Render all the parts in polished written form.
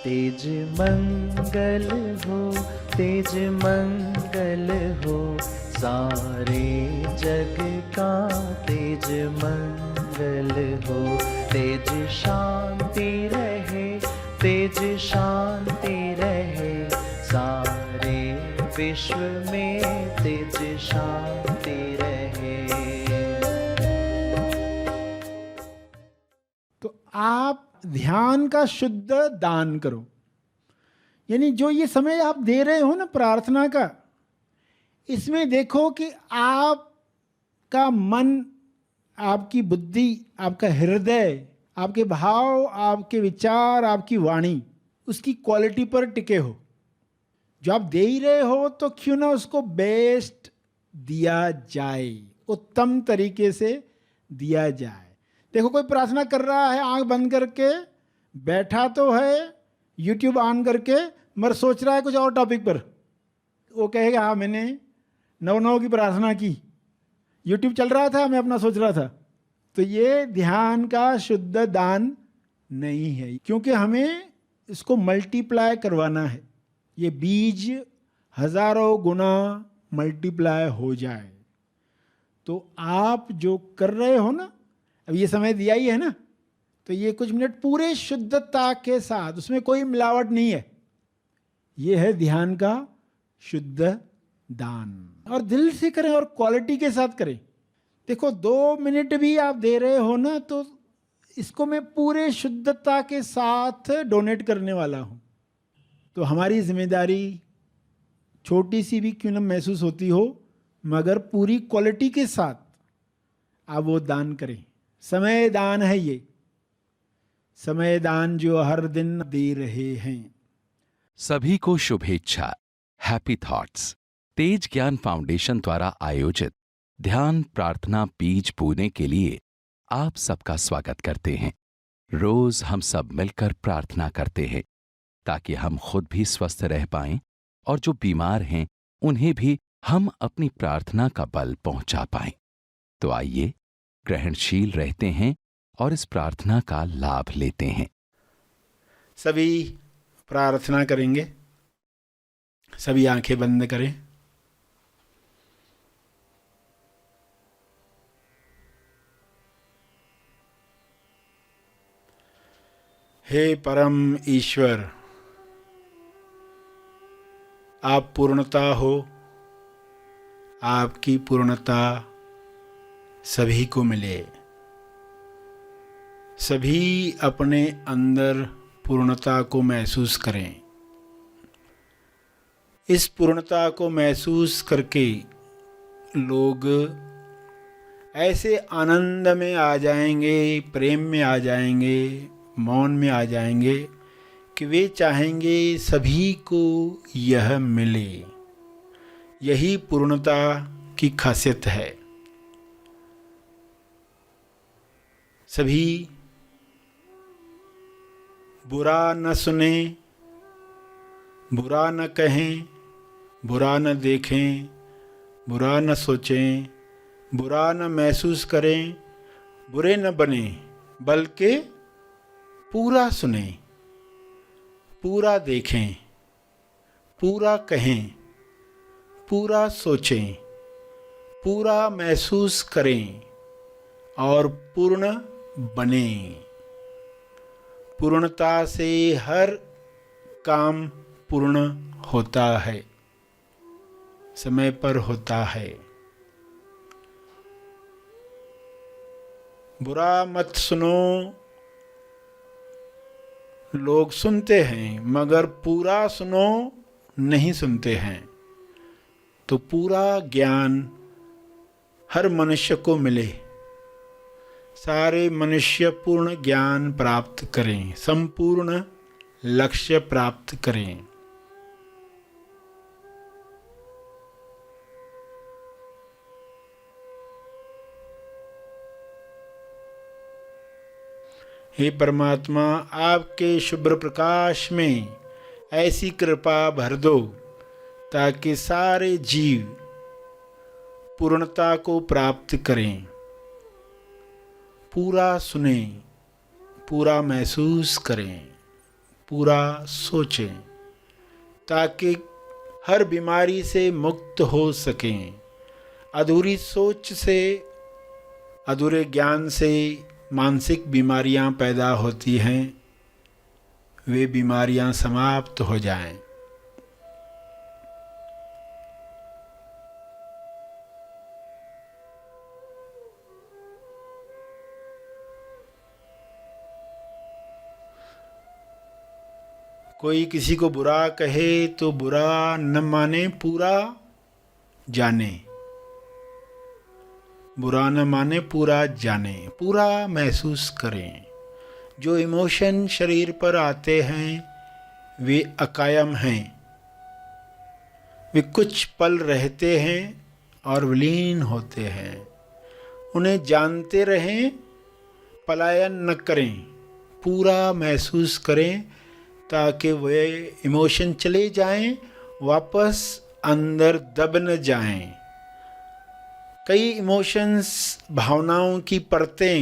तेज मंगल हो, तेज मंगल हो, सारे जग का तेज मंगल हो। तेज शांति रहे, तेज शांति रहे, सारे विश्व में तेज शांति रहे। तो आप ध्यान का शुद्ध दान करो, यानी जो ये समय आप दे रहे हो ना प्रार्थना का, इसमें देखो कि आपका मन, आपकी बुद्धि, आपका हृदय, आपके भाव, आपके विचार, आपकी वाणी उसकी क्वालिटी पर टिके हो। जो आप दे ही रहे हो तो क्यों ना उसको बेस्ट दिया जाए, उत्तम तरीके से दिया जाए। देखो कोई प्रार्थना कर रहा है आंख बंद करके, बैठा तो है यूट्यूब ऑन करके, मगर सोच रहा है कुछ और टॉपिक पर। वो कहेगा हाँ मैंने 9-9 की प्रार्थना की, यूट्यूब चल रहा था, मैं अपना सोच रहा था। तो ये ध्यान का शुद्ध दान नहीं है, क्योंकि हमें इसको मल्टीप्लाई करवाना है। ये बीज हजारों गुना मल्टीप्लाई हो जाए। तो आप जो कर रहे हो ना, अब ये समय दिया ही है ना, तो ये कुछ मिनट पूरे शुद्धता के साथ, उसमें कोई मिलावट नहीं है, ये है ध्यान का शुद्ध दान। और दिल से करें और क्वालिटी के साथ करें। देखो 2 मिनट भी आप दे रहे हो ना, तो इसको मैं पूरे शुद्धता के साथ डोनेट करने वाला हूं। तो हमारी जिम्मेदारी छोटी सी भी क्यों न महसूस होती हो, मगर पूरी क्वालिटी के साथ आप वो दान करें। समय दान है ये, समय दान जो हर दिन दे रहे हैं। सभी को शुभेच्छा, हैप्पी थॉट्स। तेज ज्ञान फाउंडेशन द्वारा आयोजित ध्यान प्रार्थना बीज बोने के लिए आप सबका स्वागत करते हैं। रोज हम सब मिलकर प्रार्थना करते हैं ताकि हम खुद भी स्वस्थ रह पाएं और जो बीमार हैं उन्हें भी हम अपनी प्रार्थना का बल पहुंचा पाएं। तो आइए ग्रहणशील रहते हैं और इस प्रार्थना का लाभ लेते हैं। सभी प्रार्थना करेंगे, सभी आंखें बंद करें। हे परम ईश्वर, आप पूर्णता हो, आपकी पूर्णता सभी को मिले। सभी अपने अंदर पूर्णता को महसूस करें। इस पूर्णता को महसूस करके लोग ऐसे आनंद में आ जाएंगे, प्रेम में आ जाएंगे, मौन में आ जाएंगे कि वे चाहेंगे सभी को यह मिले। यही पूर्णता की खासियत है। सभी बुरा न सुने, बुरा न कहें, बुरा न देखें, बुरा न सोचें, बुरा न महसूस करें, बुरे न बने, बल्कि पूरा सुने, पूरा देखें, पूरा कहें, पूरा सोचें, पूरा महसूस करें और पूर्ण बने। पूर्णता से हर काम पूर्ण होता है, समय पर होता है। बुरा मत सुनो। लोग सुनते हैं मगर पूरा सुनो नहीं सुनते हैं। तो पूरा ज्ञान हर मनुष्य को मिले, सारे मनुष्य पूर्ण ज्ञान प्राप्त करें, संपूर्ण लक्ष्य प्राप्त करें। हे परमात्मा, आपके शुभ्र प्रकाश में ऐसी कृपा भर दो ताकि सारे जीव पूर्णता को प्राप्त करें, पूरा सुनें, पूरा महसूस करें, पूरा सोचें ताकि हर बीमारी से मुक्त हो सकें। अधूरी सोच से, अधूरे ज्ञान से मानसिक बीमारियां पैदा होती हैं, वे बीमारियां समाप्त हो जाएं। कोई किसी को बुरा कहे तो बुरा न माने, पूरा जाने। बुरा न माने, पूरा जाने, पूरा महसूस करें। जो इमोशन शरीर पर आते हैं वे अकायम हैं, वे कुछ पल रहते हैं और विलीन होते हैं। उन्हें जानते रहें, पलायन न करें, पूरा महसूस करें ताकि वे इमोशन चले जाएं, वापस अंदर दब न जाएं। कई इमोशंस, भावनाओं की परतें,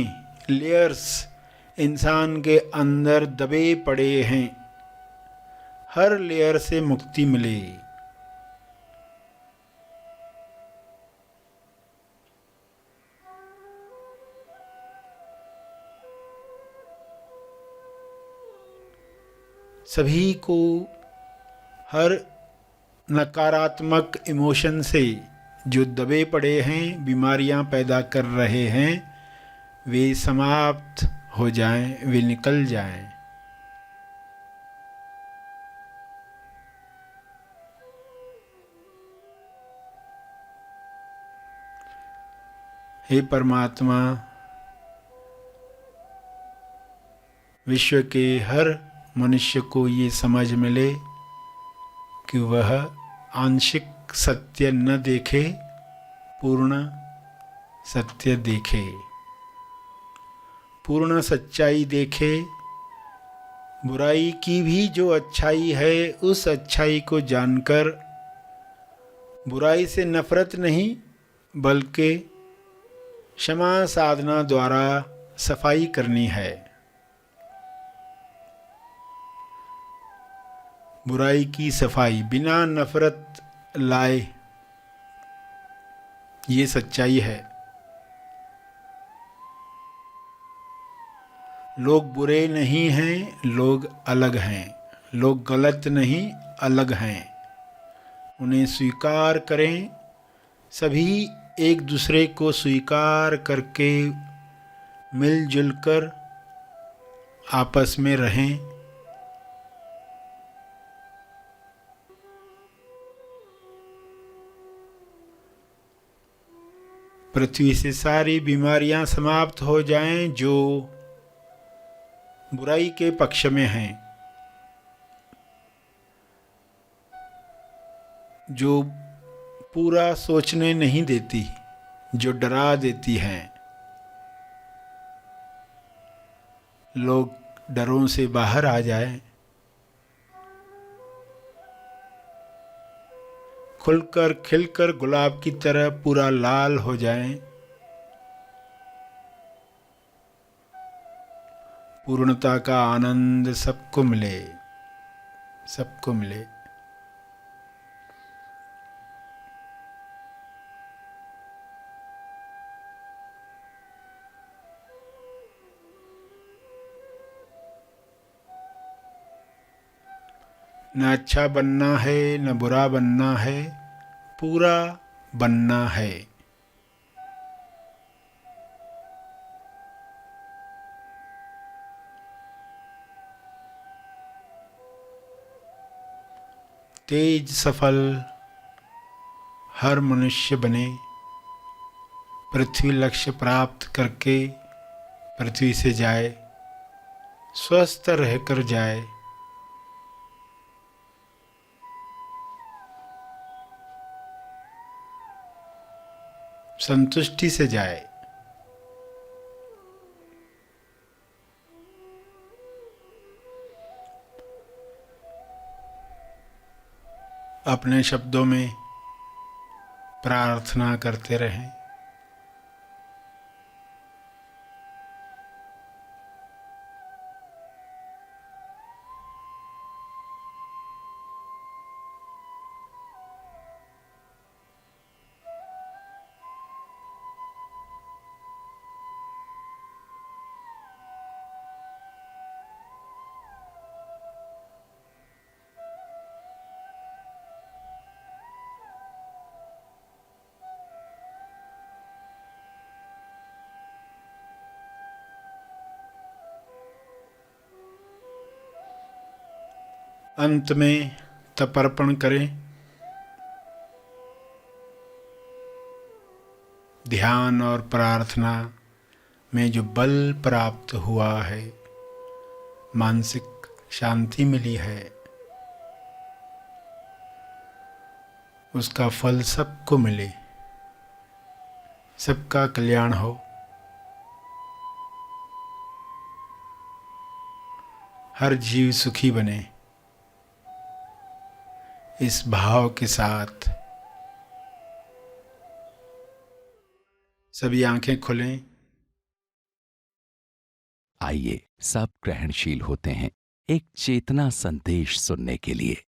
लेयर्स इंसान के अंदर दबे पड़े हैं। हर लेयर से मुक्ति मिले। सभी को हर नकारात्मक इमोशन से जो दबे पड़े हैं, बीमारियां पैदा कर रहे हैं, वे समाप्त हो जाएं, वे निकल जाएं। हे परमात्मा, विश्व के हर मनुष्य को ये समझ मिले कि वह आंशिक सत्य न देखे, पूर्ण सत्य देखे, पूर्ण सच्चाई देखे। बुराई की भी जो अच्छाई है, उस अच्छाई को जानकर बुराई से नफरत नहीं बल्कि क्षमा साधना द्वारा सफाई करनी है। बुराई की सफाई बिना नफरत लाए, ये सच्चाई है। लोग बुरे नहीं हैं, लोग अलग हैं। लोग गलत नहीं, अलग हैं। उन्हें स्वीकार करें। सभी एक दूसरे को स्वीकार करके मिलजुल कर आपस में रहें। पृथ्वी से सारी बीमारियां समाप्त हो जाएं जो बुराई के पक्ष में हैं, जो पूरा सोचने नहीं देती, जो डरा देती हैं। लोग डरों से बाहर आ जाएं, खुलकर खिलकर गुलाब की तरह पूरा लाल हो जाएं। पूर्णता का आनंद सबको मिले, सबको मिले। न अच्छा बनना है, न बुरा बनना है, पूरा बनना है। तेज सफल हर मनुष्य बने, पृथ्वी लक्ष्य प्राप्त करके पृथ्वी से जाए, स्वस्थ रहकर जाए। संतुष्टि से जाए। अपने शब्दों में प्रार्थना करते रहें। अंत में तर्पण करें। ध्यान और प्रार्थना में जो बल प्राप्त हुआ है, मानसिक शांति मिली है, उसका फल सबको मिले, सबका कल्याण हो। हर जीव सुखी बने, इस भाव के साथ सभी आंखें खुलें। आइए सब ग्रहणशील होते हैं एक चेतना संदेश सुनने के लिए।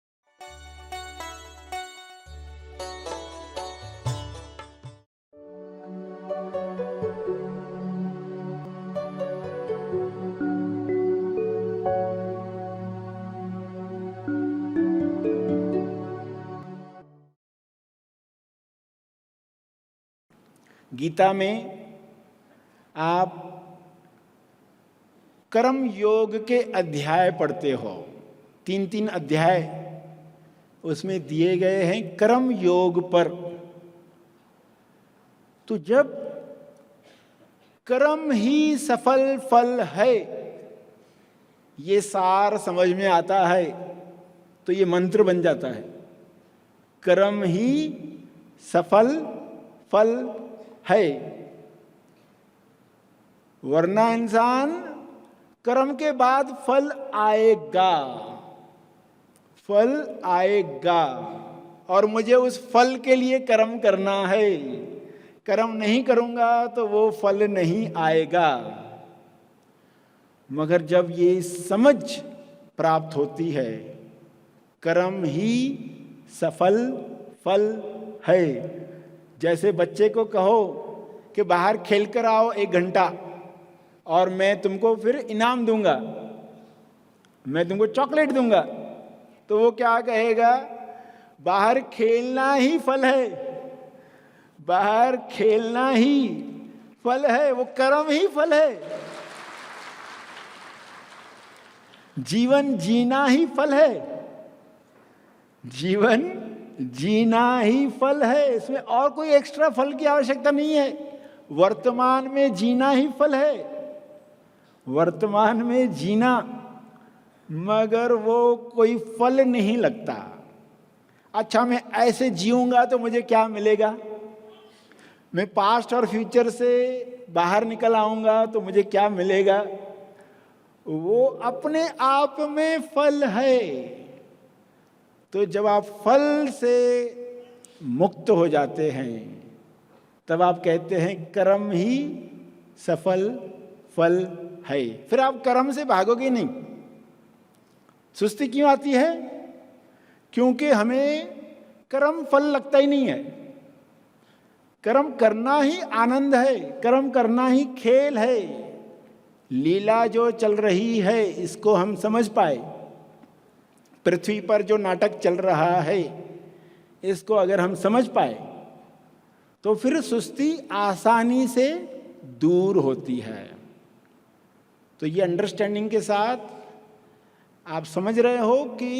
गीता में आप कर्म योग के अध्याय पढ़ते हो, 3-3 अध्याय उसमें दिए गए हैं कर्म योग पर। तो जब कर्म ही सफल फल है, ये सार समझ में आता है तो ये मंत्र बन जाता है। कर्म ही सफल फल है, वरना इंसान कर्म के बाद फल आएगा, फल आएगा और मुझे उस फल के लिए कर्म करना है। कर्म नहीं करूंगा तो वो फल नहीं आएगा। मगर जब ये समझ प्राप्त होती है, कर्म ही सफल फल है। जैसे बच्चे को कहो कि बाहर खेल कर आओ 1 घंटा और मैं तुमको फिर इनाम दूंगा, मैं तुमको चॉकलेट दूंगा, तो वो क्या कहेगा? बाहर खेलना ही फल है, बाहर खेलना ही फल है, वो कर्म ही फल है। जीवन जीना ही फल है, जीवन जीना ही फल है। इसमें और कोई एक्स्ट्रा फल की आवश्यकता नहीं है। वर्तमान में जीना ही फल है, वर्तमान में जीना, मगर वो कोई फल नहीं लगता। अच्छा, मैं ऐसे जीऊंगा तो मुझे क्या मिलेगा? मैं पास्ट और फ्यूचर से बाहर निकल आऊंगा तो मुझे क्या मिलेगा? वो अपने आप में फल है। तो जब आप फल से मुक्त हो जाते हैं, तब आप कहते हैं कर्म ही सफल फल है। फिर आप कर्म से भागोगे नहीं। सुस्ती क्यों आती है? क्योंकि हमें कर्म फल लगता ही नहीं है। कर्म करना ही आनंद है, कर्म करना ही खेल है। लीला जो चल रही है इसको हम समझ पाए, पृथ्वी पर जो नाटक चल रहा है इसको अगर हम समझ पाए तो फिर सुस्ती आसानी से दूर होती है। तो ये अंडरस्टैंडिंग के साथ आप समझ रहे हो कि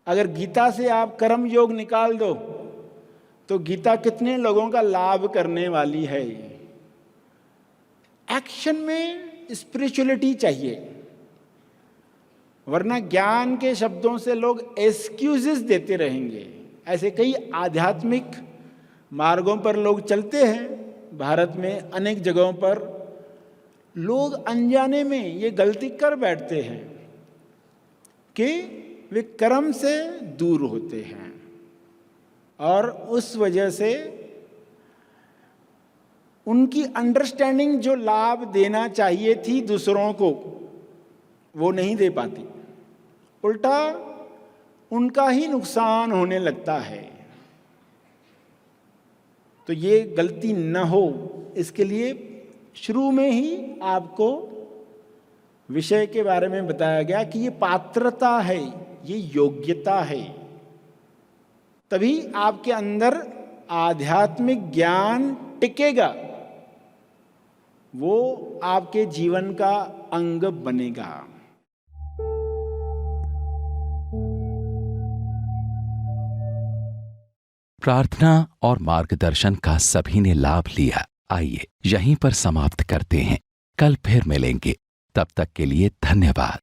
अगर गीता से आप कर्म योग निकाल दो तो गीता कितने लोगों का लाभ करने वाली है। एक्शन में स्पिरिचुअलिटी चाहिए, वरना ज्ञान के शब्दों से लोग एक्सक्यूजेस देते रहेंगे। ऐसे कई आध्यात्मिक मार्गों पर लोग चलते हैं। भारत में अनेक जगहों पर लोग अनजाने में ये गलती कर बैठते हैं कि वे कर्म से दूर होते हैं और उस वजह से उनकी अंडरस्टैंडिंग जो लाभ देना चाहिए थी दूसरों को, वो नहीं दे पाती। उल्टा उनका ही नुकसान होने लगता है। तो ये गलती न हो, इसके लिए शुरू में ही आपको विषय के बारे में बताया गया कि ये पात्रता है, ये योग्यता है। तभी आपके अंदर आध्यात्मिक ज्ञान टिकेगा, वो आपके जीवन का अंग बनेगा। प्रार्थना और मार्गदर्शन का सभी ने लाभ लिया। आइए यहीं पर समाप्त करते हैं, कल फिर मिलेंगे। तब तक के लिए धन्यवाद।